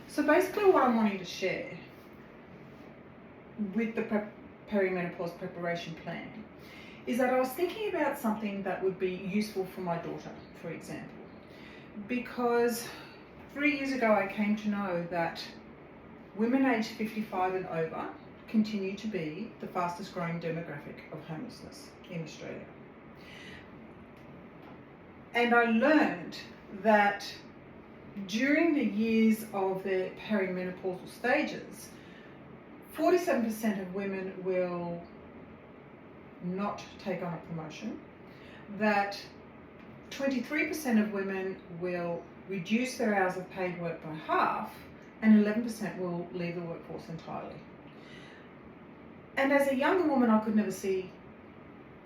So basically what I'm wanting to share with the perimenopause preparation plan is that I was thinking about something that would be useful for my daughter, for example, because 3 years ago I came to know that women aged 55 and over continue to be the fastest growing demographic of homelessness in Australia. And I learned that during the years of their perimenopausal stages, 47% of women will not take on a promotion, that 23% of women will reduce their hours of paid work by half, and 11% will leave the workforce entirely. And as a younger woman, I could never see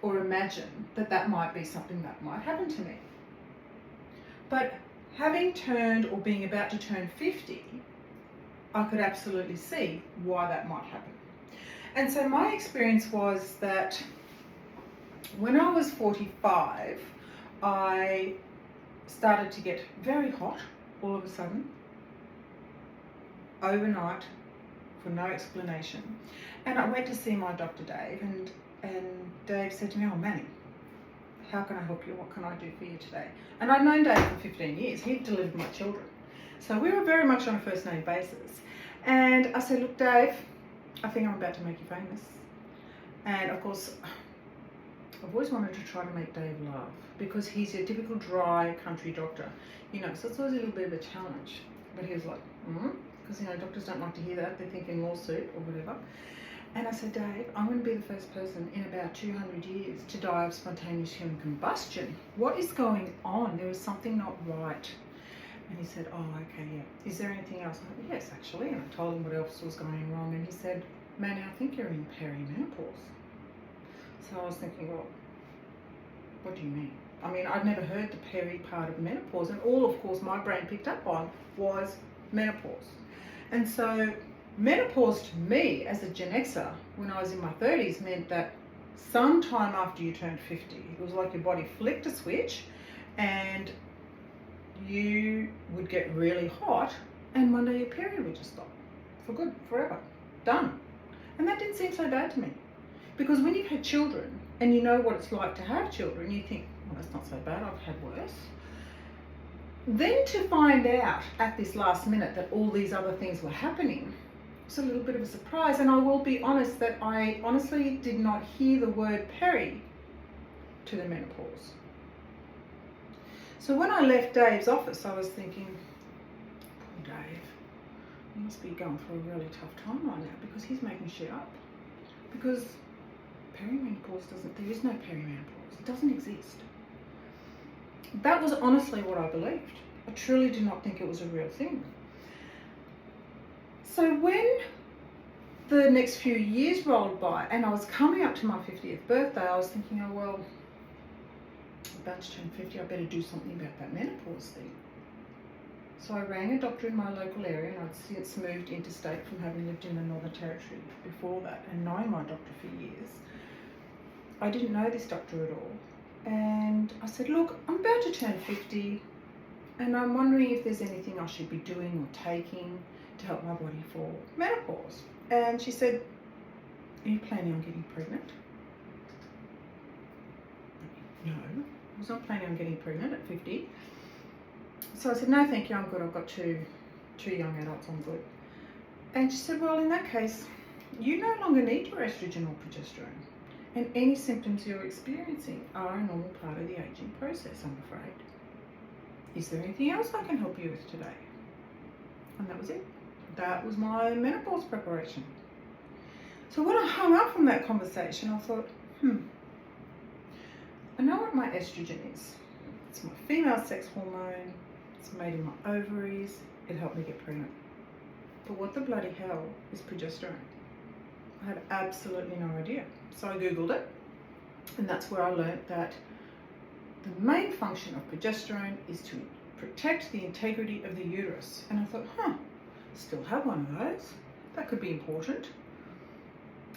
or imagine that that might be something that might happen to me. But having turned or being about to turn 50, I could absolutely see why that might happen. And so my experience was that when I was 45, I started to get very hot all of a sudden, overnight, for no explanation. And I went to see my doctor, Dave, and Dave said to me, "Oh, Manny, how can I help you? What can I do for you today?" And I'd known Dave for 15 years. He'd delivered my children. So we were very much on a first name basis. And I said, "Look, Dave, I think I'm about to make you famous." And of course, I've always wanted to try to make Dave laugh because he's your typical dry country doctor, so it's always a little bit of a challenge. But he was like, because doctors don't like to hear that. They're thinking lawsuit or whatever. And I said, "Dave, I'm going to be the first person in about 200 years to die of spontaneous human combustion. What is going on? There is something not right." And he said, "Oh, okay, yeah. Is there anything else?" I said, "Yes, actually." And I told him what else was going wrong. And he said, "Manny, I think you're in perimenopause." So I was thinking, well, what do you mean? I mean, I'd never heard the peri part of menopause. And all, of course, my brain picked up on was menopause. And so menopause to me as a Gen Xer when I was in my 30s meant that sometime after you turned 50, it was like your body flicked a switch and you would get really hot and one day your period would just stop for good, forever, done. And that didn't seem so bad to me, because when you've had children and you know what it's like to have children, you think, well, that's not so bad, I've had worse. Then to find out at this last minute that all these other things were happening was a little bit of a surprise. And I will be honest that I honestly did not hear the word peri to the menopause. So when I left Dave's office, I was thinking, poor Dave, he must be going through a really tough time right now because he's making shit up. Because perimenopause there is no perimenopause. It doesn't exist. That was honestly what I believed. I truly did not think it was a real thing. So when the next few years rolled by and I was coming up to my 50th birthday, I was thinking, oh, well, I'm about to turn 50, I better do something about that menopause thing. So I rang a doctor in my local area, and I'd since moved interstate from having lived in the Northern Territory before that and knowing my doctor for years. I didn't know this doctor at all. And I said, "Look, I'm about to turn 50 and I'm wondering if there's anything I should be doing or taking to help my body for menopause." And she said, "Are you planning on getting pregnant?" No, I was not planning on getting pregnant at 50. So I said, "No, thank you, I'm good. I've got two young adults, I'm good." And she said, "Well, in that case, you no longer need your estrogen or progesterone. And any symptoms you're experiencing are a normal part of the aging process, I'm afraid. Is there anything else I can help you with today?" And that was it. That was my menopause preparation. So when I hung up from that conversation, I thought, I know what my estrogen is. It's my female sex hormone. It's made in my ovaries. It helped me get pregnant. But what the bloody hell is progesterone? I had absolutely no idea. So I Googled it, and that's where I learned that the main function of progesterone is to protect the integrity of the uterus. And I thought, still have one of those. That could be important.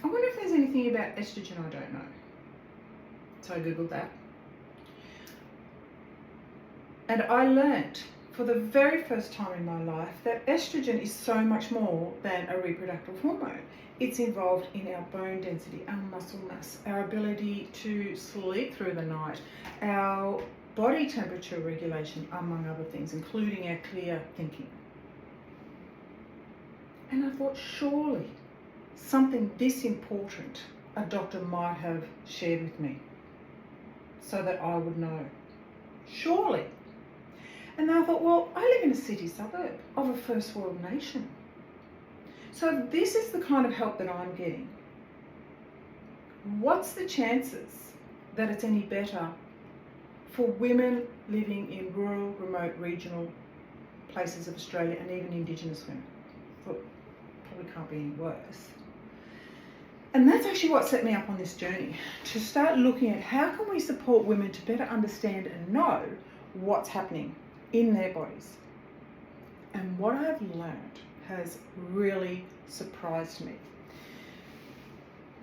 I wonder if there's anything about estrogen I don't know. So I Googled that. And I learnt for the very first time in my life that estrogen is so much more than a reproductive hormone. It's involved in our bone density, our muscle mass, our ability to sleep through the night, our body temperature regulation, among other things, including our clear thinking. And I thought, surely something this important a doctor might have shared with me so that I would know. Surely. And then I thought, well, I live in a city suburb of a first world nation. So this is the kind of help that I'm getting. What's the chances that it's any better for women living in rural, remote, regional places of Australia, and even Indigenous women? Well, probably can't be any worse. And that's actually what set me up on this journey, to start looking at how can we support women to better understand and know what's happening in their bodies. And what I've learned has really surprised me.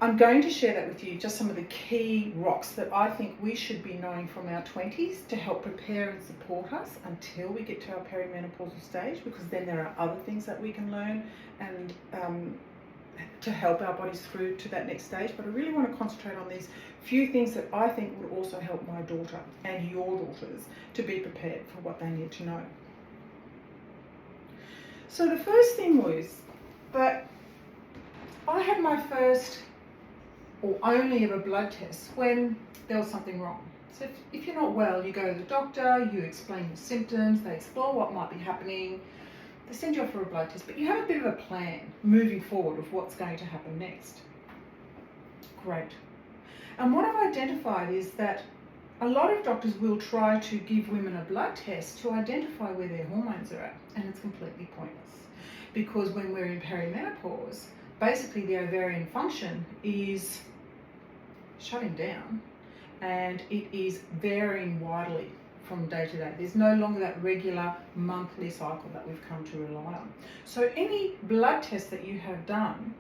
I'm going to share that with you, just some of the key rocks that I think we should be knowing from our 20s to help prepare and support us until we get to our perimenopausal stage, because then there are other things that we can learn and to help our bodies through to that next stage. But I really want to concentrate on these few things that I think would also help my daughter and your daughters to be prepared for what they need to know. So the first thing was that I had my first or only ever blood test when there was something wrong. So if you're not well, you go to the doctor, you explain your symptoms, they explore what might be happening, they send you off for a blood test, but you have a bit of a plan moving forward of what's going to happen next. Great. And what I've identified is that a lot of doctors will try to give women a blood test to identify where their hormones are at, and it's completely pointless. Because when we're in perimenopause, basically the ovarian function is shutting down, and it is varying widely from day to day. There's no longer that regular monthly cycle that we've come to rely on. So any blood test that you have done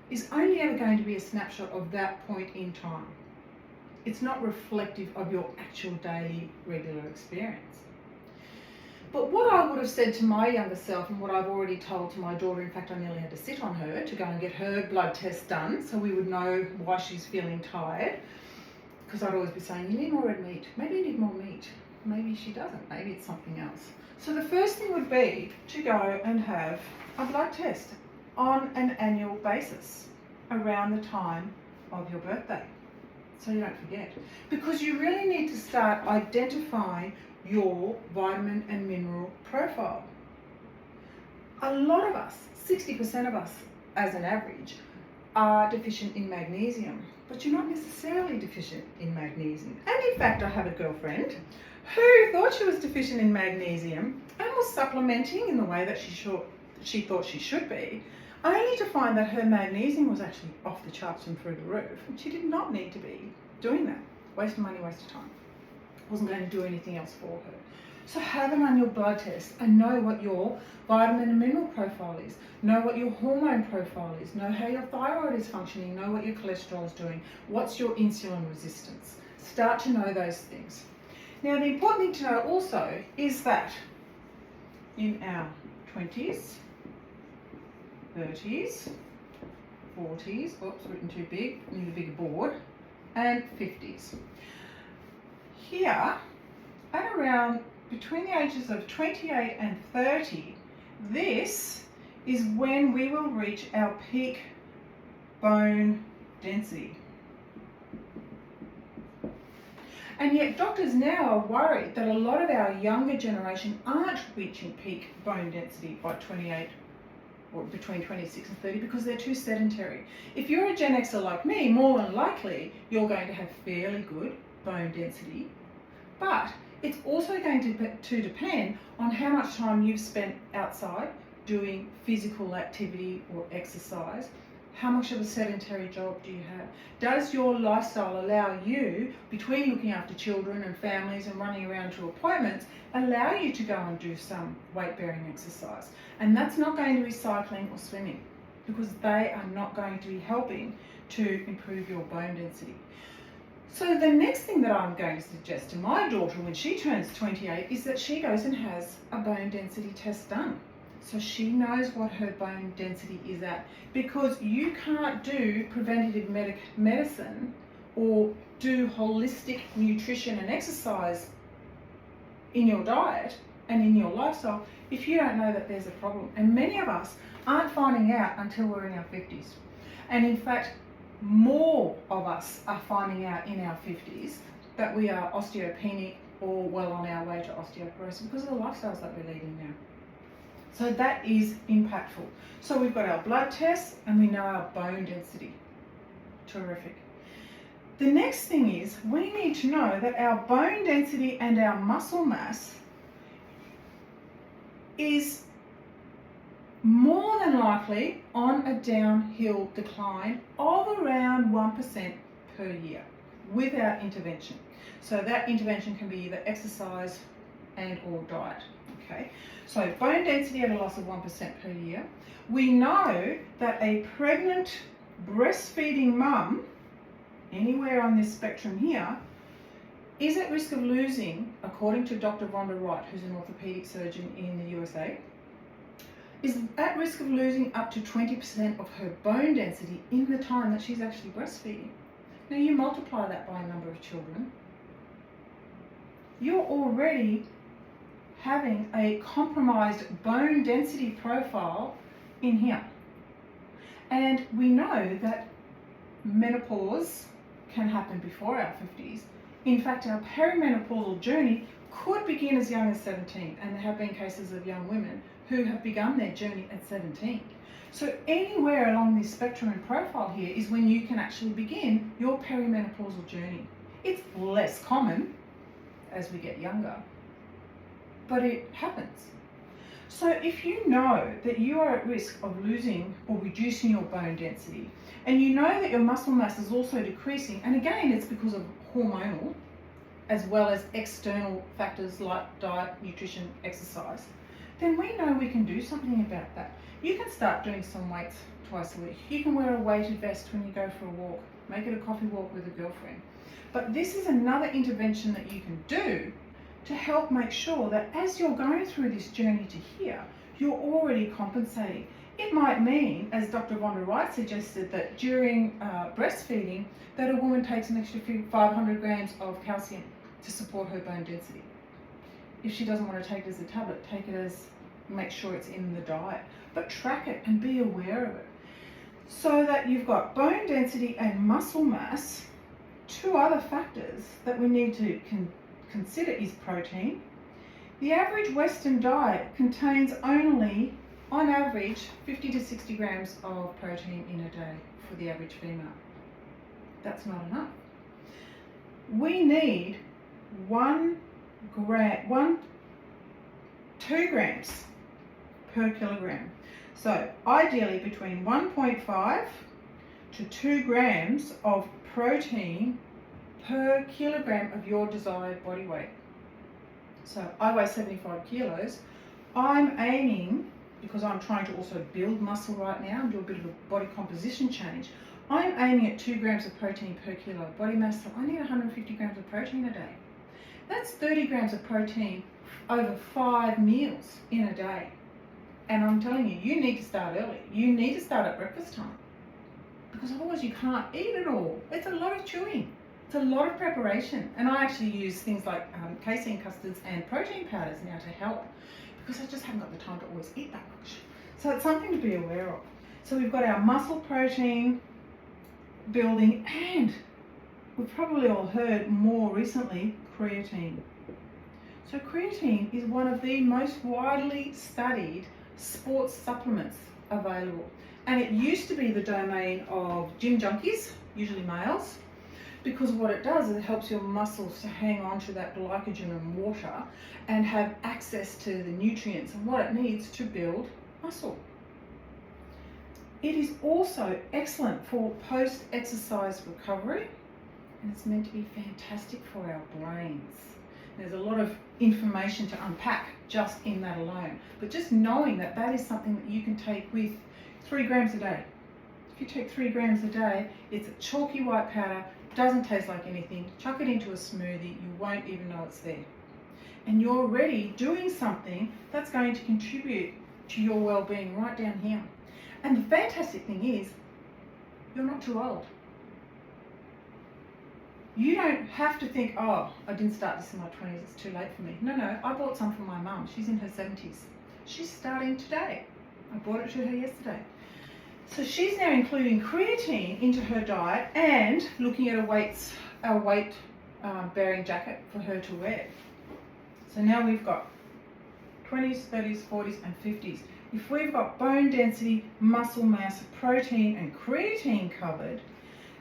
is only ever going to be a snapshot of that point in time. It's not reflective of your actual daily regular experience. But what I would have said to my younger self, and what I've already told to my daughter, in fact I nearly had to sit on her to go and get her blood test done so we would know why she's feeling tired, because I'd always be saying, you need more red meat, maybe you need more meat. Maybe she doesn't, maybe it's something else. So the first thing would be to go and have a blood test on an annual basis around the time of your birthday, so you don't forget. Because you really need to start identifying your vitamin and mineral profile. A lot of us, 60% of us as an average, are deficient in magnesium, but you're not necessarily deficient in magnesium. And in fact, I have a girlfriend who thought she was deficient in magnesium and was supplementing in the way that she thought she should be, only to find that her magnesium was actually off the charts and through the roof, and she did not need to be doing that. Waste of money, waste of time. Wasn't going to do anything else for her. So have an annual blood test and know what your vitamin and mineral profile is. Know what your hormone profile is. Know how your thyroid is functioning. Know what your cholesterol is doing. What's your insulin resistance. Start to know those things. Now the important thing to know also is that in our 20s, 30s, 40s, oops, written too big, need a bigger board, and 50s. Here, at around between the ages of 28 and 30, this is when we will reach our peak bone density. And yet doctors now are worried that a lot of our younger generation aren't reaching peak bone density by 28 or between 26 and 30 because they're too sedentary. If you're a Gen Xer like me, more than likely you're going to have fairly good bone density, but it's also going to depend on how much time you've spent outside doing physical activity or exercise. How much of a sedentary job do you have? Does your lifestyle allow you, between looking after children and families and running around to appointments, allow you to go and do some weight-bearing exercise? And that's not going to be cycling or swimming, because they are not going to be helping to improve your bone density. So the next thing that I'm going to suggest to my daughter when she turns 28 is that she goes and has a bone density test done. So she knows what her bone density is at, because you can't do preventative medicine or do holistic nutrition and exercise in your diet and in your lifestyle if you don't know that there's a problem. And many of us aren't finding out until we're in our 50s. And in fact, more of us are finding out in our 50s that we are osteopenic or well on our way to osteoporosis because of the lifestyles that we're leading now. So that is impactful. So we've got our blood tests and we know our bone density. Terrific. The next thing is we need to know that our bone density and our muscle mass is more than likely on a downhill decline of around 1% per year without intervention. So that intervention can be either exercise and or diet. Okay, so bone density at a loss of 1% per year. We know that a pregnant breastfeeding mum, anywhere on this spectrum here, is at risk of losing, according to Dr. Vonda Wright, who's an orthopedic surgeon in the USA, is at risk of losing up to 20% of her bone density in the time that she's actually breastfeeding. Now you multiply that by a number of children, you're already having a compromised bone density profile in here. And we know that menopause can happen before our 50s. In fact, our perimenopausal journey could begin as young as 17, and there have been cases of young women who have begun their journey at 17. So anywhere along this spectrum and profile here is when you can actually begin your perimenopausal journey. It's less common as we get younger, but it happens. So if you know that you are at risk of losing or reducing your bone density, and you know that your muscle mass is also decreasing, and again it's because of hormonal as well as external factors like diet, nutrition, exercise, then we know we can do something about that. You can start doing some weights twice a week. You can wear a weighted vest when you go for a walk. Make it a coffee walk with a girlfriend. But this is another intervention that you can do to help make sure that as you're going through this journey to here, you're already compensating. It might mean, as Dr. Vonda Wright suggested, that during breastfeeding, that a woman takes an extra 500 grams of calcium to support her bone density. If she doesn't want to take it as a tablet, take it as, make sure it's in the diet, but track it and be aware of it. So that you've got bone density and muscle mass. Two other factors that we need to consider is protein. The average Western diet contains only, on average, 50 to 60 grams of protein in a day for the average female. That's not enough. We need 2 grams per kilogram. So ideally between 1.5 to 2 grams of protein per kilogram of your desired body weight. So I weigh 75 kilos. I'm aiming, because I'm trying to also build muscle right now and do a bit of a body composition change, I'm aiming at 2 grams of protein per kilo of body mass, so I need 150 grams of protein a day. That's 30 grams of protein over 5 meals in a day. And I'm telling you, you need to start early. You need to start at breakfast time, because otherwise you can't eat it all. It's a lot of chewing. It's a lot of preparation. And I actually use things like casein custards and protein powders now to help, because I just haven't got the time to always eat that much. So it's something to be aware of. So we've got our muscle protein building, and we've probably all heard more recently, creatine. So creatine is one of the most widely studied sports supplements available. And it used to be the domain of gym junkies, usually males, because what it does is it helps your muscles to hang on to that glycogen and water and have access to the nutrients and what it needs to build muscle. It is also excellent for post-exercise recovery, and it's meant to be fantastic for our brains. There's a lot of information to unpack just in that alone, but just knowing that that is something that you can take with 3 grams a day. If you take 3 grams a day, it's a chalky white powder. doesn't taste like anything. Chuck it into a smoothie, you won't even know it's there. And you're already doing something that's going to contribute to your well-being right down here. And the fantastic thing is, you're not too old. You don't have to think, oh, I didn't start this in my 20s, it's too late for me. No, I bought some for my mum. She's in her 70s. She's starting today. I bought it to her yesterday. So she's now including creatine into her diet and looking at our weight bearing jacket for her to wear. So now we've got 20s, 30s, 40s and 50s. If we've got bone density, muscle mass, protein and creatine covered,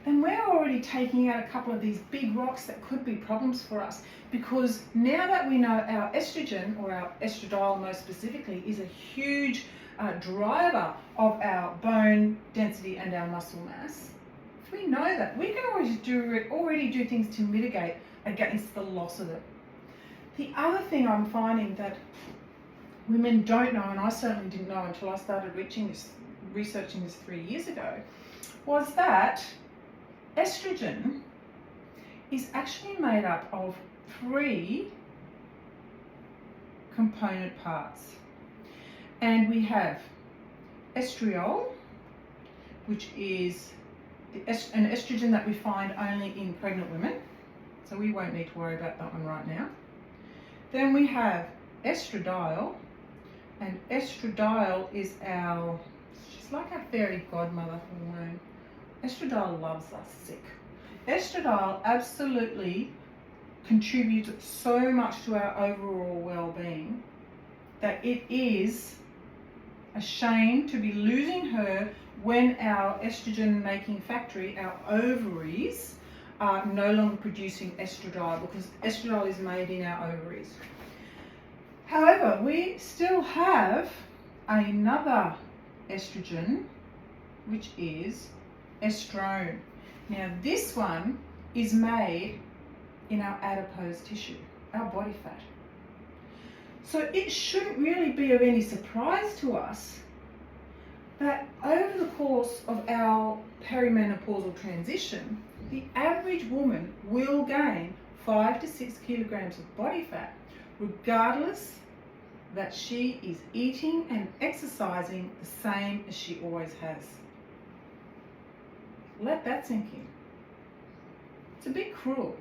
then we're already taking out a couple of these big rocks that could be problems for us, because now that we know our estrogen, or our estradiol most specifically, is a huge driver of our bone density and our muscle mass, if we know that, we can already do things to mitigate against the loss of it. The other thing I'm finding that women don't know, and I certainly didn't know until I started researching this 3 years ago, was that estrogen is actually made up of 3 component parts. And we have estriol, which is an estrogen that we find only in pregnant women, so we won't need to worry about that one right now. Then we have estradiol, and estradiol is she's like our fairy godmother hormone. Estradiol loves us sick. Estradiol absolutely contributes so much to our overall well-being that it is a shame to be losing her when our estrogen making factory, our ovaries, are no longer producing estradiol, because estradiol is made in our ovaries. However, we still have another estrogen, which is estrone. Now this one is made in our adipose tissue, our body fat. So it shouldn't really be of any surprise to us that over the course of our perimenopausal transition, the average woman will gain 5 to 6 kilograms of body fat, regardless that she is eating and exercising the same as she always has. Let that sink in. It's a bit cruel.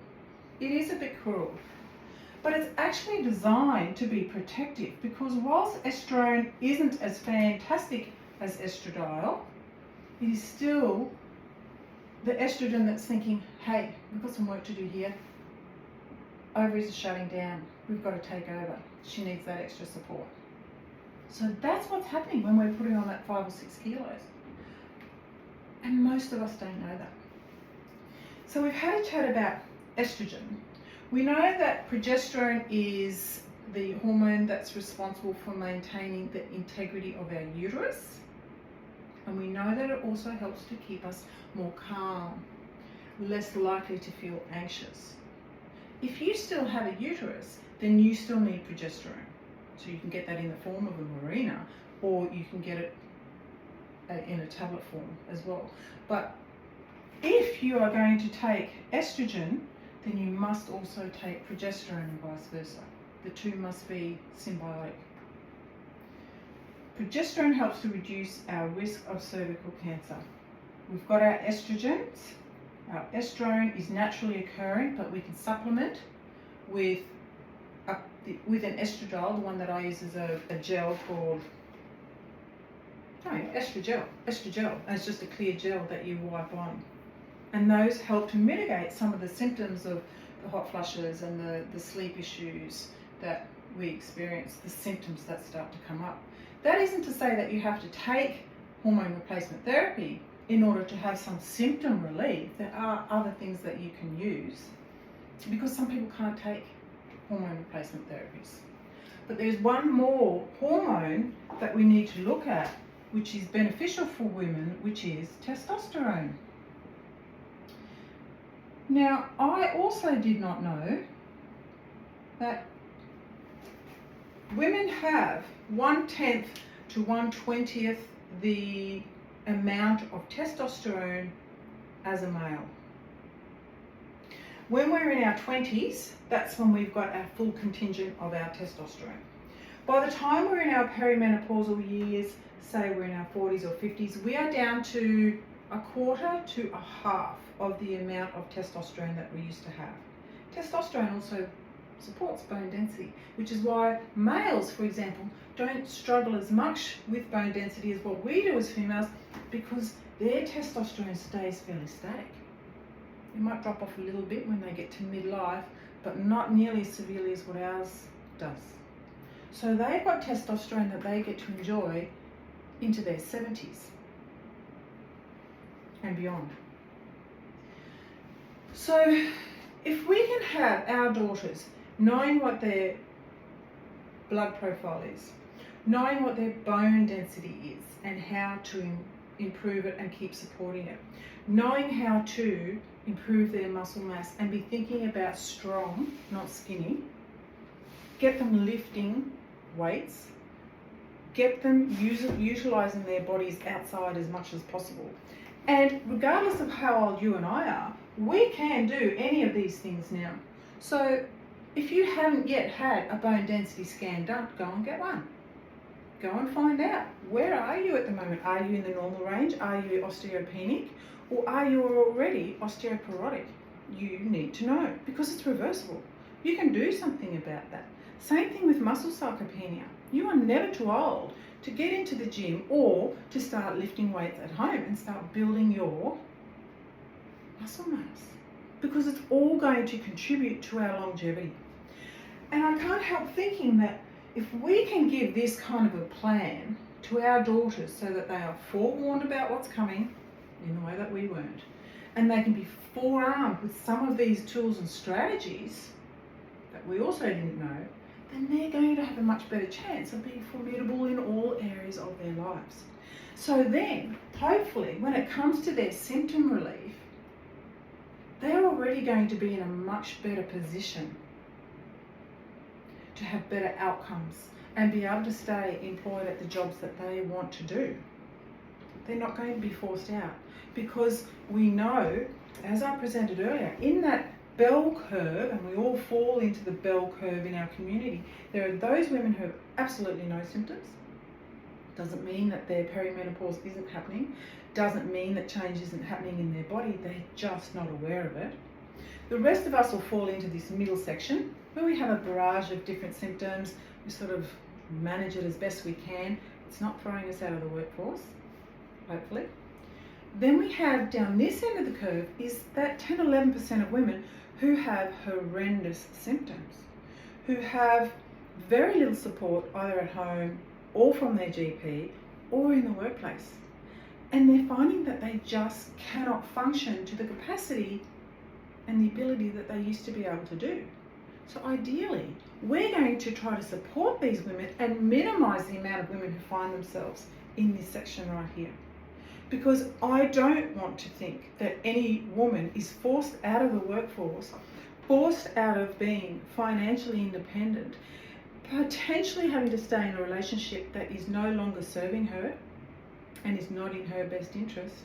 It is a bit cruel. But it's actually designed to be protective, because whilst estrone isn't as fantastic as estradiol, it is still the estrogen that's thinking, hey, we've got some work to do here. Ovaries are shutting down. We've got to take over. She needs that extra support. So that's what's happening when we're putting on that 5 or 6 kilos. And most of us don't know that. So we've had a chat about estrogen. We know that progesterone is the hormone that's responsible for maintaining the integrity of our uterus. And we know that it also helps to keep us more calm, less likely to feel anxious. If you still have a uterus, then you still need progesterone. So you can get that in the form of a Mirena, or you can get it in a tablet form as well. But if you are going to take estrogen, then you must also take progesterone and vice versa. The two must be symbiotic. Progesterone helps to reduce our risk of cervical cancer. We've got our estrogens. Our estrone is naturally occurring, but we can supplement with an estradiol. The one that I use is a gel called estragel. And it's just a clear gel that you wipe on. And those help to mitigate some of the symptoms of the hot flushes and the sleep issues that we experience, the symptoms that start to come up. That isn't to say that you have to take hormone replacement therapy in order to have some symptom relief. There are other things that you can use, because some people can't take hormone replacement therapies. But there's one more hormone that we need to look at, which is beneficial for women, which is testosterone. Now, I also did not know that women have 1/10 to 1/20 the amount of testosterone as a male. When we're in our 20s, that's when we've got our full contingent of our testosterone. By the time we're in our perimenopausal years, say we're in our 40s or 50s, we are down to a quarter to a half of the amount of testosterone that we used to have. Testosterone also supports bone density, which is why males, for example, don't struggle as much with bone density as what we do as females, because their testosterone stays fairly static. It might drop off a little bit when they get to midlife, but not nearly as severely as what ours does. So they've got testosterone that they get to enjoy into their 70s and beyond. So if we can have our daughters knowing what their blood profile is, knowing what their bone density is and how to improve it and keep supporting it, knowing how to improve their muscle mass and be thinking about strong, not skinny, get them lifting weights, get them utilising their bodies outside as much as possible. And regardless of how old you and I are, we can do any of these things now. So if you haven't yet had a bone density scan done, go and get one. Go and find out, where are you at the moment? Are you in the normal range? Are you osteopenic? Or are you already osteoporotic? You need to know, because it's reversible. You can do something about that. Same thing with muscle sarcopenia. You are never too old to get into the gym or to start lifting weights at home and start building your muscle mass, because it's all going to contribute to our longevity. And I can't help thinking that if we can give this kind of a plan to our daughters so that they are forewarned about what's coming in the way that we weren't, and they can be forearmed with some of these tools and strategies that we also didn't know, then they're going to have a much better chance of being formidable in all areas of their lives. So then, hopefully, when it comes to their symptom relief, they're already going to be in a much better position to have better outcomes and be able to stay employed at the jobs that they want to do. They're not going to be forced out, because we know, as I presented earlier, in that bell curve, and we all fall into the bell curve in our community, there are those women who have absolutely no symptoms. Doesn't mean that their perimenopause isn't happening, doesn't mean that change isn't happening in their body, they're just not aware of it. The rest of us will fall into this middle section where we have a barrage of different symptoms. We sort of manage it as best we can. It's not throwing us out of the workforce, hopefully. Then we have down this end of the curve is that 10-11% of women who have horrendous symptoms, who have very little support either at home or from their GP or in the workplace. And they're finding that they just cannot function to the capacity and the ability that they used to be able to do. So ideally, we're going to try to support these women and minimise the amount of women who find themselves in this section right here. Because I don't want to think that any woman is forced out of the workforce, forced out of being financially independent, potentially having to stay in a relationship that is no longer serving her and is not in her best interest.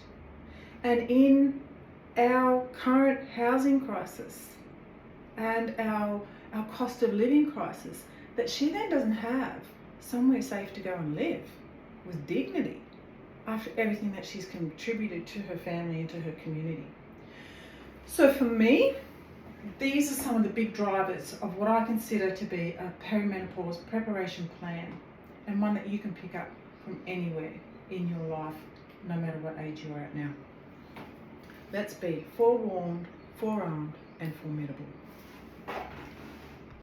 And in our current housing crisis and our cost of living crisis, that she then doesn't have somewhere safe to go and live with dignity after everything that she's contributed to her family and to her community. So for me, these are some of the big drivers of what I consider to be a perimenopause preparation plan, and one that you can pick up from anywhere in your life, no matter what age you are at now. Let's be forewarned, forearmed, and formidable.